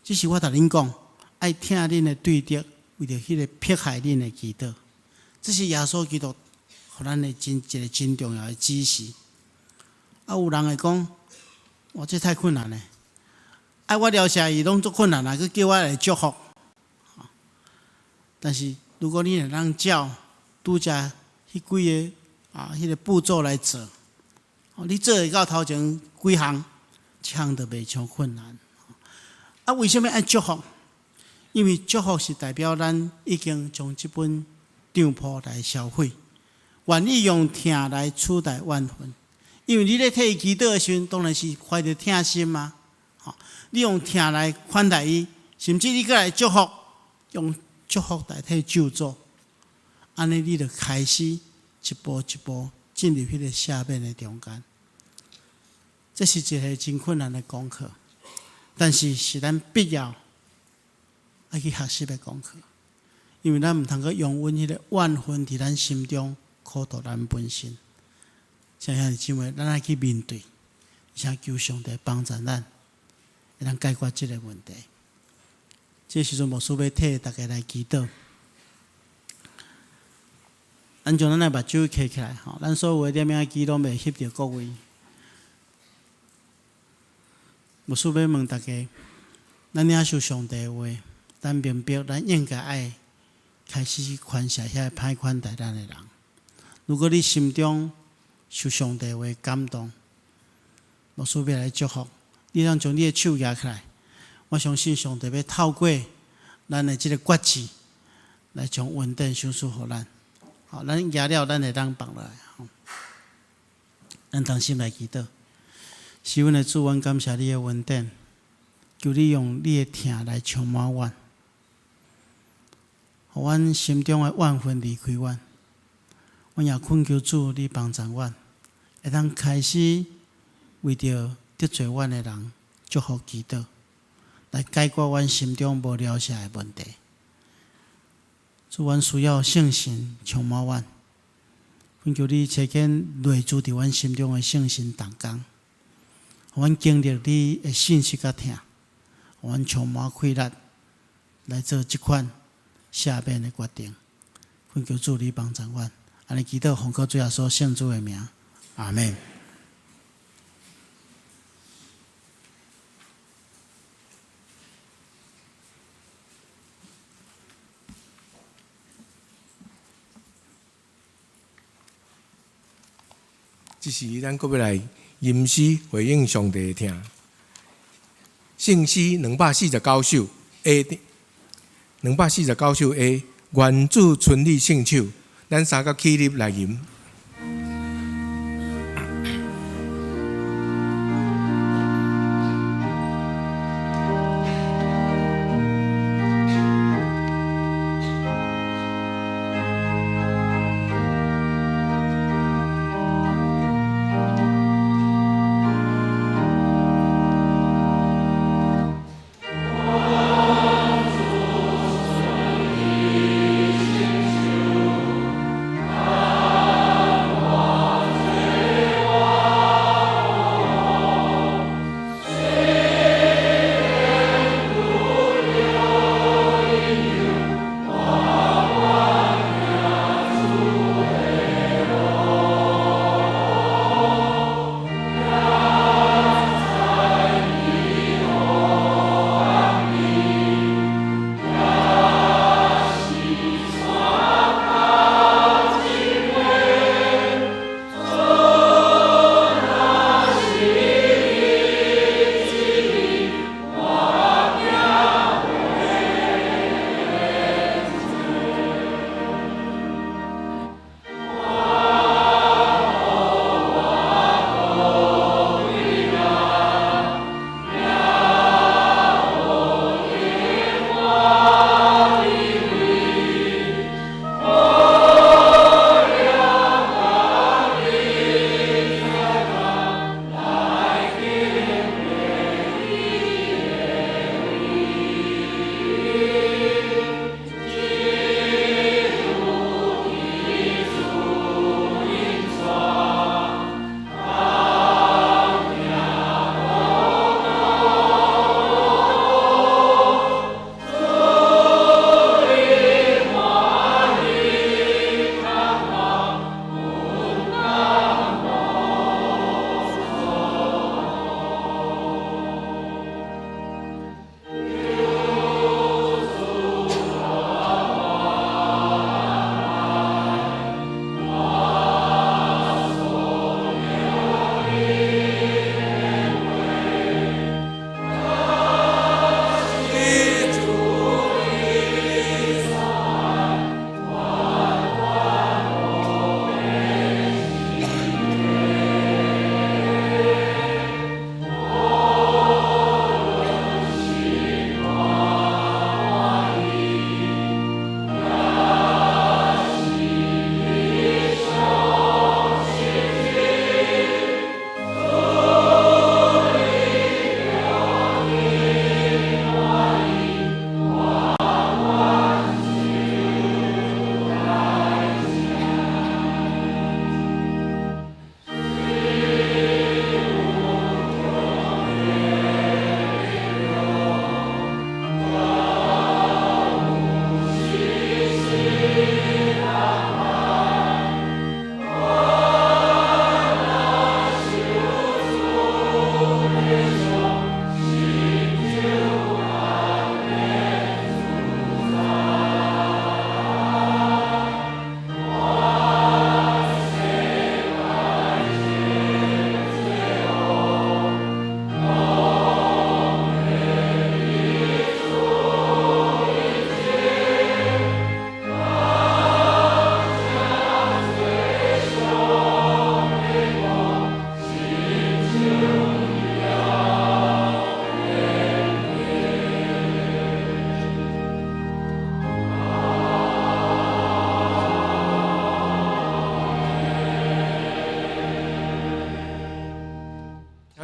这是我甲恁讲，爱听恁的对德，为着迄个迫害恁的祈祷。这是耶稣基督互咱的一个真重要的指示。啊，有人会讲。这太困难了，我了解伊拢足困难啦，佮叫我来祝福。但是如果你能让照拄则迄几个迄个步骤来做，你做会到头前几项，一项就袂像困难。为什么爱祝福？因为祝福是代表咱已经将这本账簿来消费，愿意用听来取代怨恨。因为你咧替伊祈祷的时阵，当然是怀着疼心嘛。你用听来款待伊，甚至你过来祝福，用祝福代替咒诅，安尼你就开始一步一步进入迄个赦免的中间。这是一个真困难的功课，但是是咱必要爱去学习的功课，因为咱毋通去用阮迄个怨恨伫咱心中苦毒咱本身。像兄弟姊妹，咱爱去面对，而且求上帝帮助咱，会通解决这个问题。这时阵，牧师要替大家来祈祷。咱将咱的目睭开起来，咱所有的点名祈祷袂翕着各位。牧师要问大家，咱领受上帝的话，咱明白咱应该爱开始去宽赦遐歹款待咱的人。如果你心中受上帝话感动，牧师要来祝福你，通将你的手举起来。我相信上帝要透过咱的这个决志，来将恩典赏赐予咱。好，咱举了，咱会当放落来。咱同心来祈祷，是阮的主，阮感谢你的恩典，求你用你的疼来充满阮，互阮心中的怨恨离开阮。阮也恳求主，你帮助阮，会当开始为着得罪阮的人祝福祈祷，来解决阮心中无了解的问题。主，阮需要圣神充满阮，恳求你切见内住伫阮心中的圣神动工，互阮经历你的信息甲疼，互阮充满快乐，来做即款下面的决定。恳求主你帮助阮，安尼祈祷奉靠主耶稣圣主的名，阿门。这时，咱搁要来吟诗回应上帝的听。圣诗249首 A，249首 A， 愿主春里圣手，咱三个起立来吟。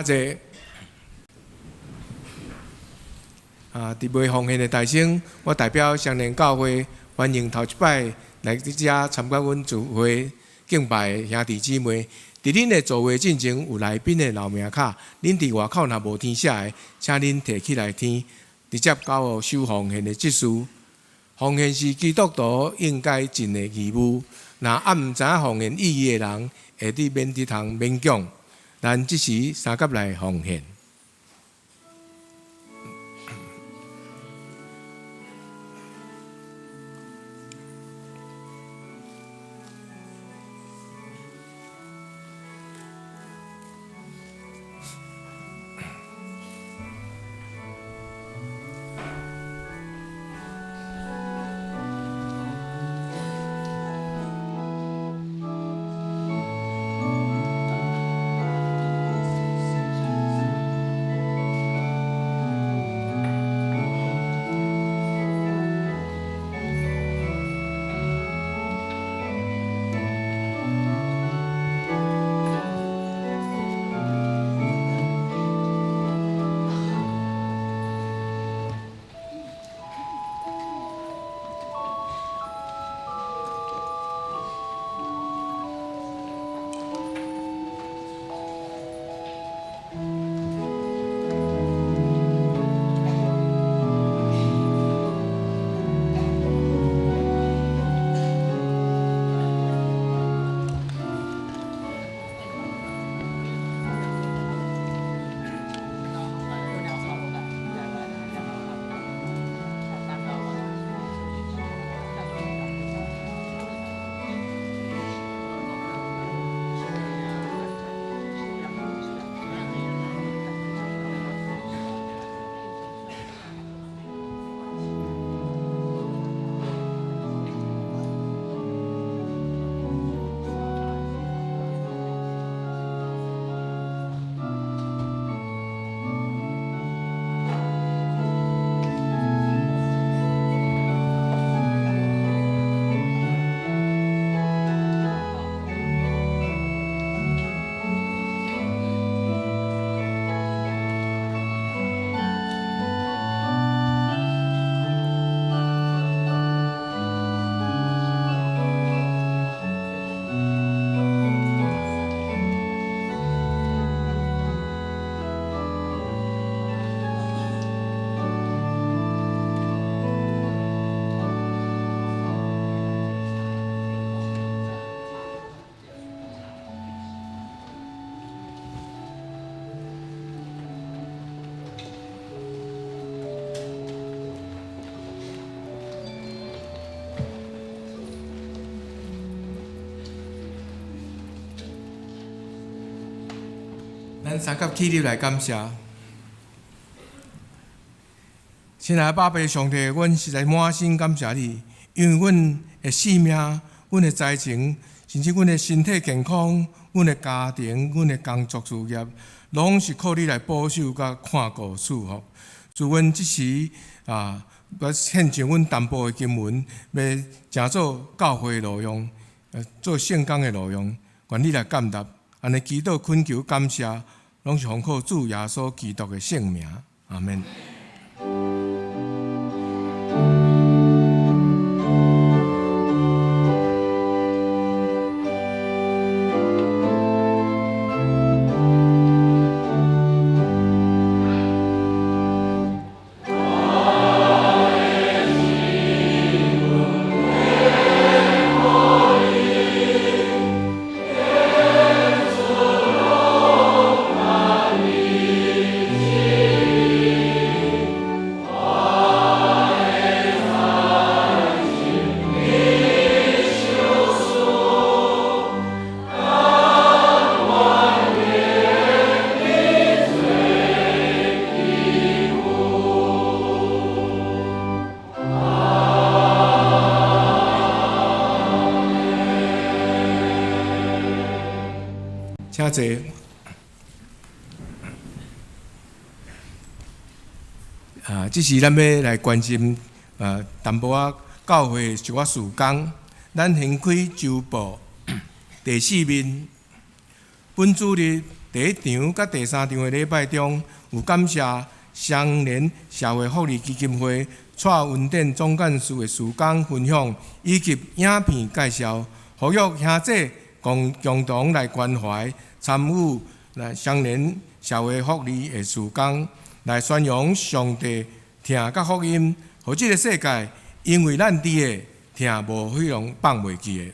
侪伫未奉献的大省，我代表双连教会欢迎头一摆来即遮参加阮聚会敬拜的兄弟姊妹。伫恁的座位进前有来宾的留名卡，恁伫外口若无填写的，请恁摕起来填。伫直接交予收奉献的职事。奉献是基督徒应该尽的义务。若毋知影奉献意义的人，会伫免得通勉强。咱即时三甲来奉献。咱三甲起立来感谢，亲爱的爸爸上帝，阮实在满心感谢你，因为阮的性命、阮的财情，甚至阮的身体健康、阮的家庭、阮的工作事业，拢是靠你来保守甲看顾赐福。祝阮即时要献上阮淡薄的经文，要诚做教会的路用，做圣工的路用，愿你来感答，安尼祈祷恳求感谢。拢是奉靠主耶稣基督的圣名，阿门。请坐。这是咱要来关心淡薄仔教会一寡事工。咱先开周报第4面，本主日第1场甲第3场的礼拜中，有感谢双联社会福利基金会蔡文典总干事的事工分享，以及影片介绍，呼吁兄弟共同来关怀、参与来双联社会福利的事工，来宣扬上帝听甲福音，互即个世界因为咱伫诶听无许容放袂记诶。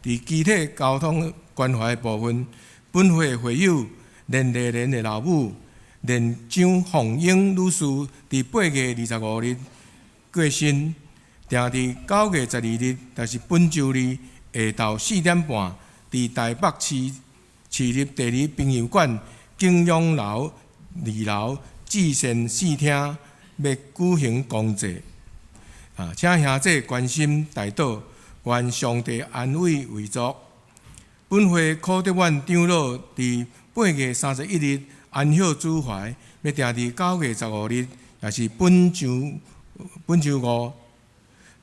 伫机体交通关怀部分，本会会友连丽莲的老母连张凤英女士伫8月25日过身，定伫9月12日，就是本周日下昼4点半，伫台北市立第2殡仪馆景仰楼2楼至善4厅要举行公祭。请兄弟关心代祷，愿上帝安慰为足。本会柯德院长老伫8月31日安歇主怀，要定伫9月15日，也是本周5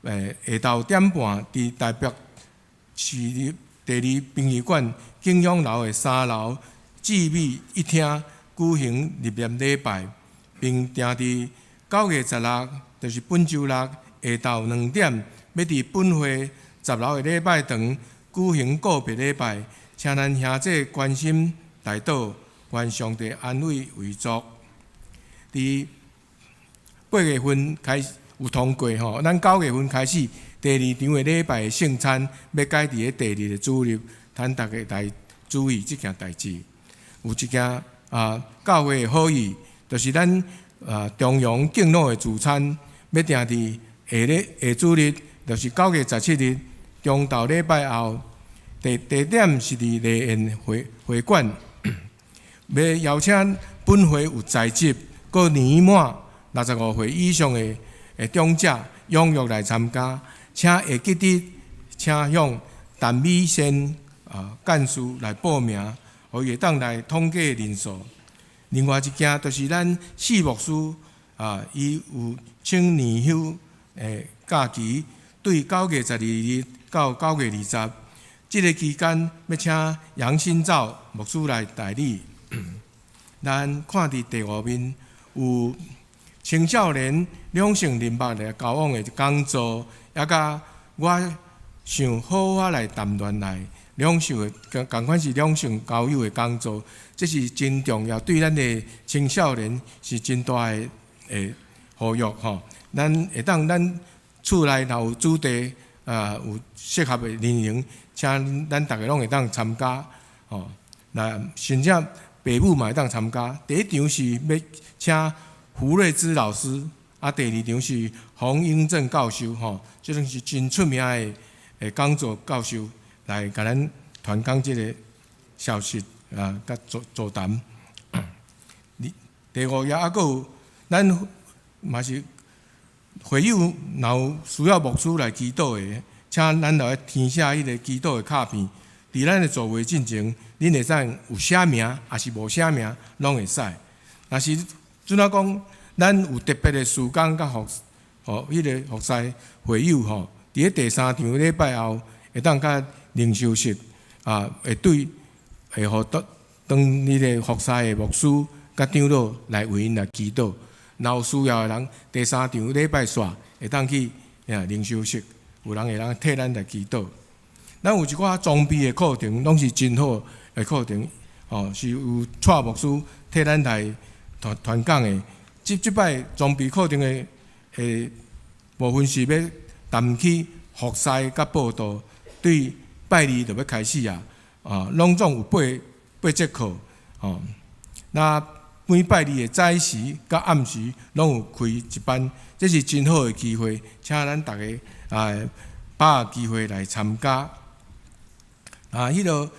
下昼点半，伫台北市立第2殡仪馆景仰楼的3楼至美1厅举行入殓礼拜，并定伫9月16，就是本周6下晝2點，要伫本会10樓的禮拜堂舉行告別禮拜，請咱兄弟關心代禱，願上帝安慰為足。伫8月份開始有通過吼，咱9月份開始第2場的禮拜的聖餐要改伫第2個主日，咱大家來注意這件代志。有一件教會的好意，就是咱中央敬老的主餐要定伫下主日，就是9月17日，中昼禮拜後，地點是伫麗園會館。要邀請本會有在職，佮年滿65歲以上的長者踴躍來參加，請會記得請向陳美仙幹事來報名，可以當來統計人數。另外一件就是咱四牧師伊有請年休假期，對9月12日到9月20，這個期間要請楊新照牧師來代理。咱看伫第5面有青少年兩性人脈的交往的講座，也甲我想好好來談論來兩性的同款是兩性交友的講座，這是真重要，對咱的青少年是真大的呼籲吼。咱會當咱厝內若有主題有適合的人員，請咱大家攏會當參加吼。那甚至父母嘛會當參加。第一場是要請胡瑞芝老師，第2場是洪英正教授吼，這種是真出名的講座教授來甲咱傳講這個消息甲座談。第5日還有咱嘛是會友若有需要牧師來祈禱的，請咱來填寫迄個祈禱的卡片。伫咱的座位進前，恁會使有寫名，還是無寫名，攏會使。若是怎啊講，咱有特別的時間甲迄個服侍會友吼，伫第3場禮拜後，會當甲靈修室會對會互當你的服侍的牧師甲長老來為因來祈禱。若有需要的人，第3場禮拜煞會當去靈修室，有人會當替咱來祈禱。咱有一寡裝備的課程，攏是真好的課程，是有蔡牧師替咱來傳講的。即擺裝備課程的部分是要談起服侍甲報道，對拜二就要開始攏總有八節課，那每拜二的早時甲暗時攏有開一班，這是真好的機會，請咱大家把握機會來參加。迄個，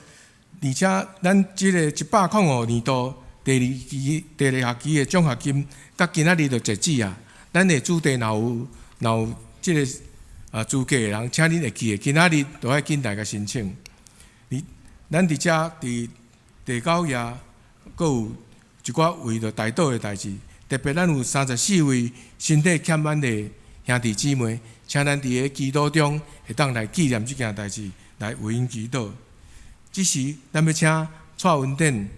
而且咱即個105年度第二學期的獎學金，甲今仔日就截止啊！咱的主題若有即個資格的人，請恁會記的，今仔日就愛緊來甲申請。咱佇遮佇第9夜，閣有一寡為着代禱的代志，特別咱有34位身體欠安的兄弟姊妹，請咱佇個祈禱中會當來紀念即件代志，來為因祈禱。這時，咱要請蔡文典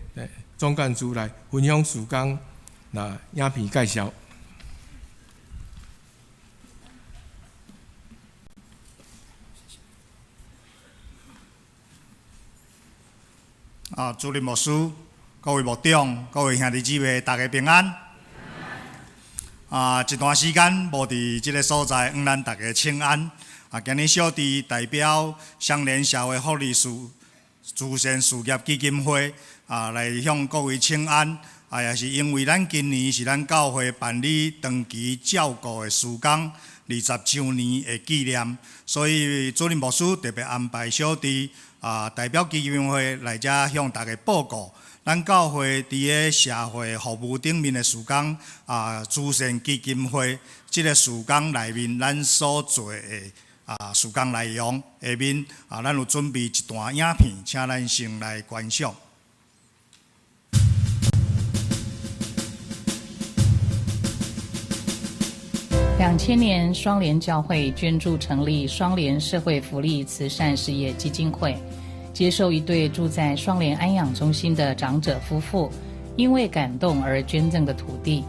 總幹事來分享事工，影片介紹。主任牧師、各位牧長、各位兄弟姊妹，大家平安。一段时间无伫即个所在，向咱大家请安。今日小弟代表双联社会福利慈善事业基金会来向各位请安。也是因为咱今年是咱教会办理长期照顾的事工20周年的纪念，所以主任牧师特别安排小弟代表基金会来遮向大家报告。咱教会伫个社会服务顶面的事工慈善基金会，即个事工内面咱所做的事工内容下面咱有准备一段影片，请咱先来观赏。2000年，双联教会捐助成立双联社会福利慈善事业基金会，接受一对住在双联安养中心的长者夫妇因为感动而捐赠的土地，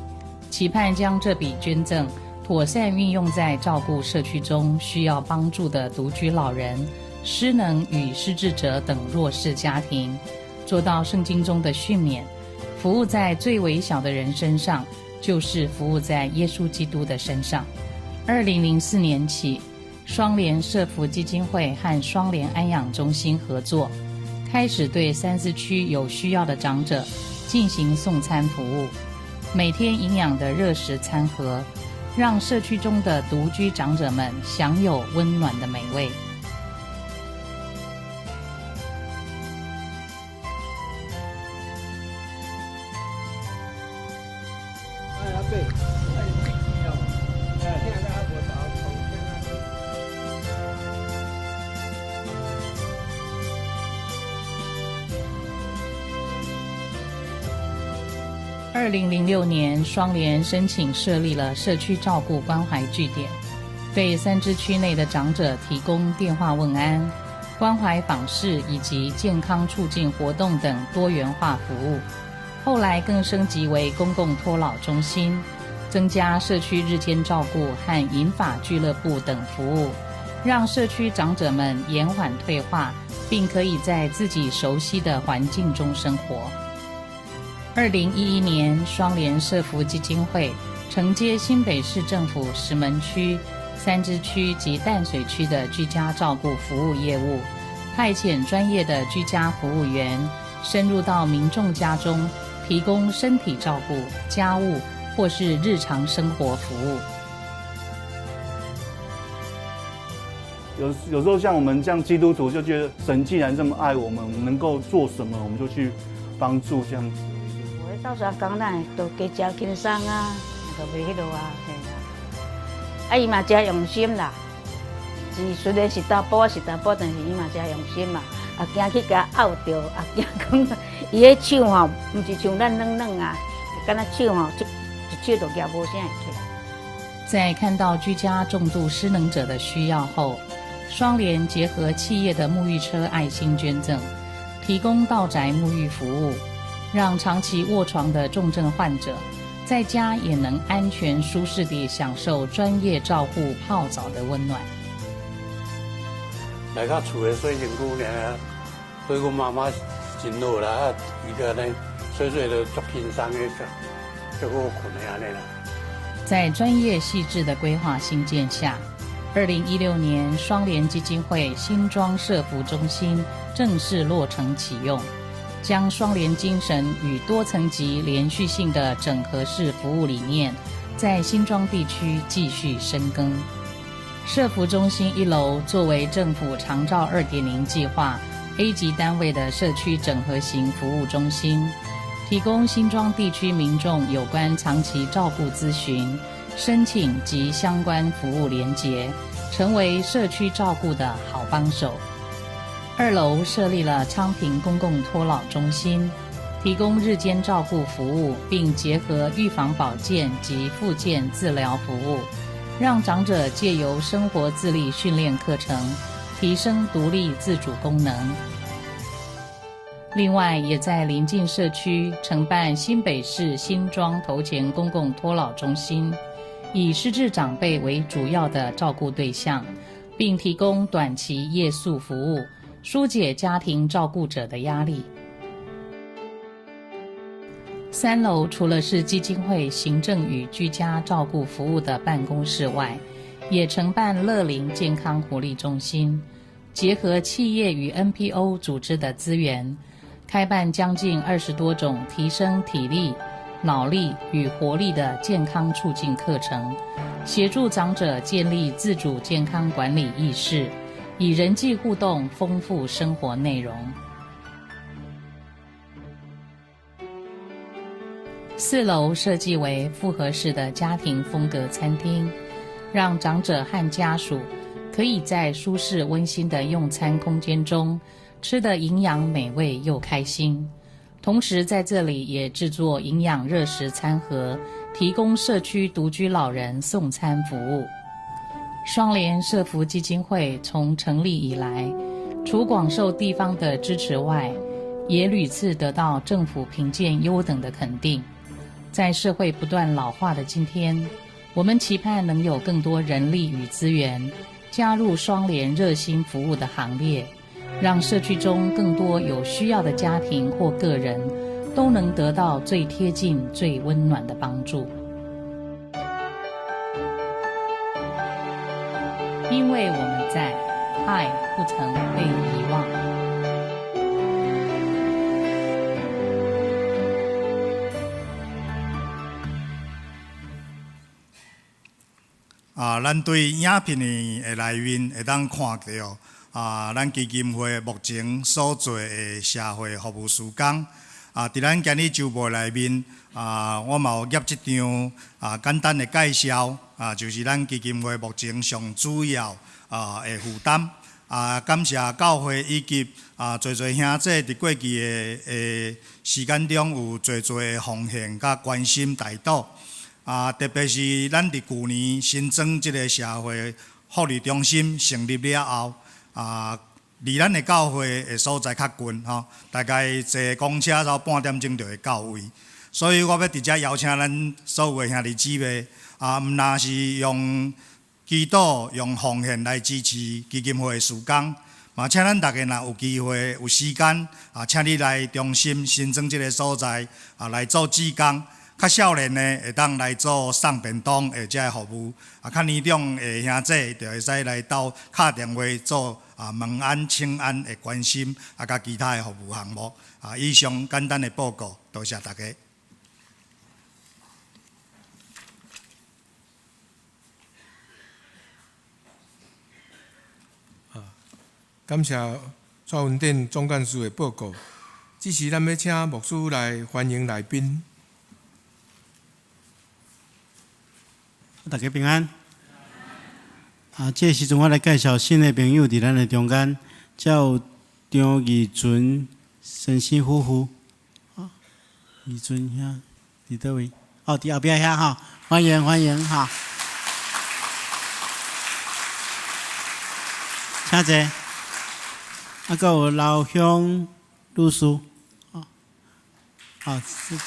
期盼将这笔捐赠妥善运用在照顾社区中需要帮助的独居老人、失能与失智者等弱势家庭，做到圣经中的训勉，服务在最微小的人身上，就是服务在耶稣基督的身上。2004年起，双联社福基金会和双联安养中心合作，开始对34区有需要的长者进行送餐服务，每天营养的热食餐盒，让社区中的独居长者们享有温暖的美味。2006年，双联申请设立了社区照顾关怀据点，对3支区内的长者提供电话问安、关怀访视以及健康促进活动等多元化服务。后来更升级为公共托老中心，增加社区日间照顾和银发俱乐部等服务，让社区长者们延缓退化，并可以在自己熟悉的环境中生活。2011年，双联社福基金会承接新北市政府石门区、3支区及淡水区的居家照顾服务业务，派遣专业的居家服务员深入到民众家中，提供身体照顾、家务或是日常生活服务。有时候像我们这样基督徒就觉得神既然这么爱我们，我们能够做什么我们就去帮助这样子。到时讲咱都加食轻松啊，都袂迄落啊，嘿啊。伊嘛真用心啦，虽然是查甫是查甫，但是伊嘛真用心嘛。惊去甲拗着，惊讲伊迄手吼，毋是像咱软软啊，敢若手吼一手都夹无啥会出来。在看到居家重度失能者的需要后，双联结合企业的沐浴车爱心捐赠，提供到宅沐浴服务，让长期卧床的重症患者在家也能安全舒适地享受专业照护泡澡的温暖。来到厝的洗身躯尔，对阮妈妈真好啦，伊个呢睡都足轻松的，足好困的安尼啦。在专业细致的规划兴建下，2016年双联基金会新庄社福中心正式落成启用，将双联精神与多层级连续性的整合式服务理念，在新庄地区继续深耕。社福中心1楼作为政府长照2.0计划 A 级单位的社区整合型服务中心，提供新庄地区民众有关长期照顾咨询、申请及相关服务连结，成为社区照顾的好帮手。2楼设立了昌平公共托老中心，提供日间照顾服务，并结合预防保健及复健治疗服务，让长者借由生活自立训练课程，提升独立自主功能。另外，也在邻近社区承办新北市新庄头前公共托老中心，以失智长辈为主要的照顾对象，并提供短期夜宿服务，疏解家庭照顾者的压力。3楼除了是基金会行政与居家照顾服务的办公室外，也承办乐龄健康活力中心，结合企业与 NPO 组织的资源，开办将近20多种提升体力、脑力与活力的健康促进课程，协助长者建立自主健康管理意识，以人际互动丰富生活内容。4楼设计为复合式的家庭风格餐厅，让长者和家属可以在舒适温馨的用餐空间中吃得营养美味又开心。同时在这里也制作营养热食餐盒，提供社区独居老人送餐服务。双联社福基金会从成立以来，除广受地方的支持外，也屡次得到政府评鉴优等的肯定。在社会不断老化的今天，我们期盼能有更多人力与资源加入双联热心服务的行列，让社区中更多有需要的家庭或个人都能得到最贴近、最温暖的帮助。因为我们在，爱不曾被遗忘。咱对影片的内面会当看到，咱基金会目前所做的社会服务事工，伫咱今日周报内面，我嘛有业一张简单的介绍，就是咱基金会目前上主要的负担。感谢教会以及侪兄弟伫过去的时间中有侪的奉献甲关心带导。特别是咱伫去年新增即个社会福利中心成立了后，离咱的教会的所在较近吼，大概坐公车到半点钟就会到位。所以我要直接邀请咱所有的兄弟姊妹，毋但是用祈祷、用奉献来支持基金会的事工，嘛请咱大家若有机会、有时间，请你来中心新增即个所在，来做志工。较少年的会当来做送便当的这服务，较年长的兄弟就会使来到敲电话做问安、请安的关心，甲其他的服务项目。以上简单的报告，多谢大家。感谢蔡文典总干事的报告。这时，咱要请牧师来欢迎来宾。大家平安。这时阵我来介绍新的朋友伫咱的中间，叫张义纯先生夫妇。义纯遐伫倒位？伫后壁遐哈，欢迎欢迎哈。请坐。还有老乡律师，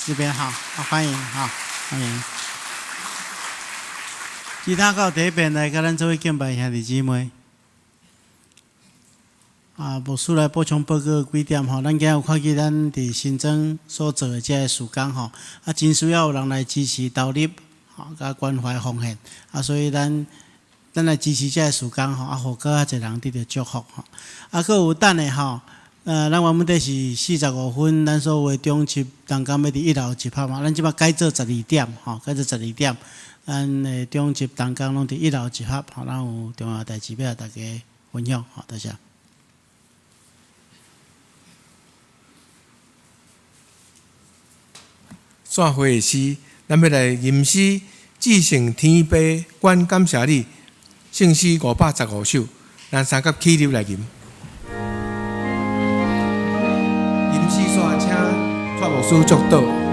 这边好，欢迎哈，欢迎。其他到第一边来，甲咱做伙敬拜兄弟姊妹。牧师来补充报告几点吼，咱今日有看见咱伫新庄所做的这个事工吼，真需要有人来支持投入，甲关怀奉献，所以咱来支持这个事工吼，互更较侪人得到祝福吼。佫有等的吼，咱原本是45分，咱所有的中集同工要伫1楼集合嘛，咱即摆改做12点吼，改做12点。咱的中集同工拢伫1楼集合，咱有重要代志要大家分享，多谢。散会的诗，咱要来吟诗，至圣天父，愿感谢你，圣诗515首，咱三甲起立来吟。吟诗煞请蔡牧师祝祷。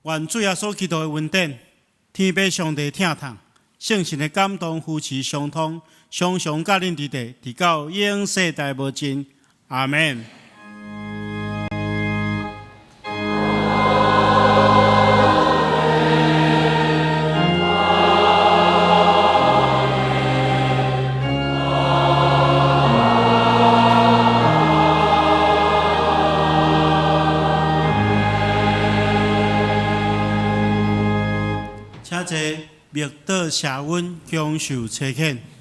愿主耶稣基督的恩典、天父上帝疼痛、圣神的感动、夫妻相通，常常甲恁伫地，直到永世代无尽。阿门。且坐，默祷谢恩，享受切恳。